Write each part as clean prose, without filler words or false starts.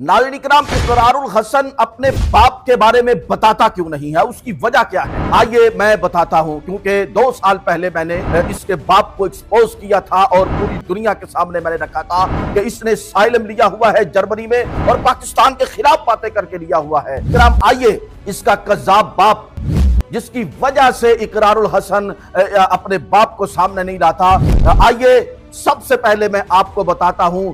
नाज़रीन इकराम, इकरारुल हसन अपने बाप के बारे में बताता क्यों नहीं है, उसकी वजह क्या है? आइए मैं बताता हूं। क्योंकि 2 साल पहले मैंने इसके बाप को एक्सपोज किया था और पूरी दुनिया के सामने मैंने रखा था कि इसने साइलम लिया हुआ है जर्मनी में और पाकिस्तान के खिलाफ बातें करके लिया हुआ है। इकराम, आइए इसका कज़्ज़ाब बाप जिसकी वजह से इकरारुल हसन अपने बाप को सामने नहीं लाता, आइए सबसे पहले मैं आपको बताता हूं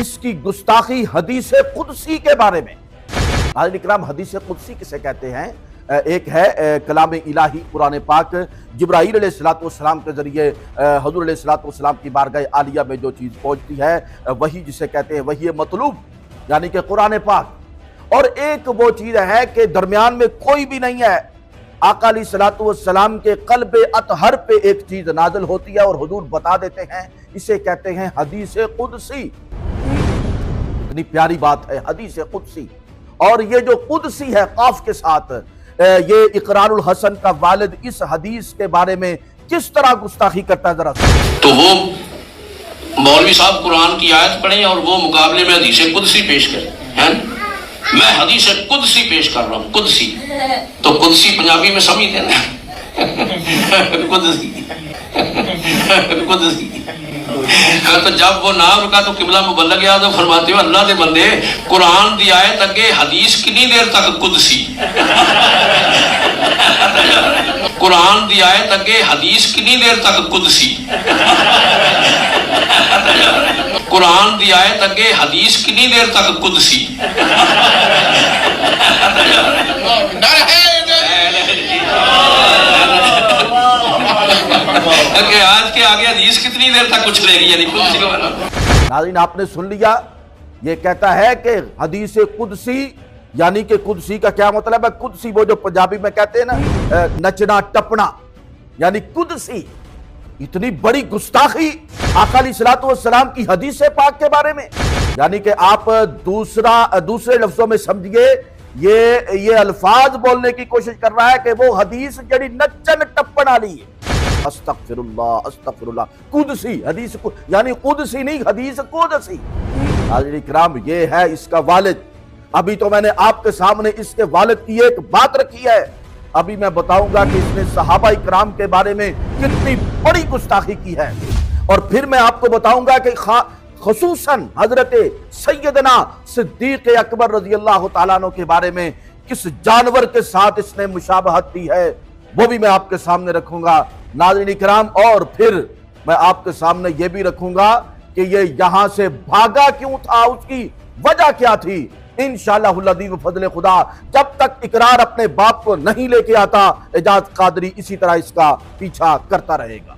इसकी गुस्ताखी हदीस कुदसी के बारे में। नाज़रीन इकराम, हदीस कुदसी किसे कहते हैं? एक है कलाम इलाही कुरान पाक, जिब्राईल अलैहिस्सलाम के जरिए हुज़ूर अलैहिस्सलाम की बारगाह आलिया में जो चीज़ पहुंचती है वही जिसे कहते हैं वही मतलूब, यानी कि कुरान पाक। और एक वो चीज़ है कि दरमियान में कोई भी नहीं है। आका अलैहिस्सलाम के क़ल्ब अतहर पे एक चीज़ नाज़िल होती है और हुज़ूर बता देते हैं, इसे कहते हैं हदीस कुदसी। इतनी प्यारी बात है हदीस कुदसी। और ये जो कुदसी है काफ के साथ, ये इकरारुल हसन का वालिद इस हदीस के बारे में किस तरह गुस्ताखी करता है जरा। तो वो मौलवी साहब कुरान की आयत पढ़े और वो मुकाबले में हदीस कुदसी पेश करें, हैं? मैं हदीस कुदसी पेश कर रहा हूँ, कुदसी। तो कुदसी पंजाबी में समझते ना कुदसी कुदसी। तो जब वो नाम रुका तो किबला मुबल्लग आज़म फरमाते हो, अल्लाह दे बंदे, कुरान दी आयत अगे हदीस कितनी देर तक कुदसी, कुरान दी आयत अगे हदीस कितनी देर तक कुदसी, कुरान दी आयत अगे हदीस कितनी देर तक कुदसी। आज के आगे हदीस कितनी देर तक कुछ लेगी, यानी कुदसी को। नाज़रीन आपने सुन लिया, ये कहता है कि हदीस कुदसी, यानी कि कुदसी का क्या मतलब है? कुदसी वो जो पंजाबी में कहते हैं ना नचना टपना, यानी कुदसी। इतनी बड़ी गुस्ताखी आका अलैहिस्सलाम की हदीस पाक के बारे में, यानी कि आप दूसरे लफ्जों में समझिए, ये अल्फाज बोलने की कोशिश कर रहा है कि वो हदीस जड़ी नचन टप्पन वाली है। अस्तगफिरुल्लाह अस्तगफिरुल्लाह। कुदसी हदीस यानी कुदसी नहीं, हदीस कुदसी। नाज़रीन इकराम, ये है इसका वालिद। अभी तो मैंने आपके सामने इसके वालिद की एक बात रखी है, अभी मैं बताऊंगा कि इसने सहाबा इकराम के बारे में कितनी बड़ी गुस्ताखी की है। और फिर मैं आपको बताऊंगा कि खुसूसन हजरत सैयदना सिद्दीक अकबर रज़ियल्लाहु ताला अन्हु के बारे में किस जानवर के साथ इसने मुशाबहत की है, वो भी मैं आपके सामने रखूंगा। नाज़रीन इकराम, और फिर मैं आपके सामने ये भी रखूंगा कि ये यहां से भागा क्यों था, उसकी वजह क्या थी। इंशाअल्लाह फजल खुदा, जब तक इकरार अपने बाप को नहीं लेके आता, एजाज कादरी इसी तरह इसका पीछा करता रहेगा।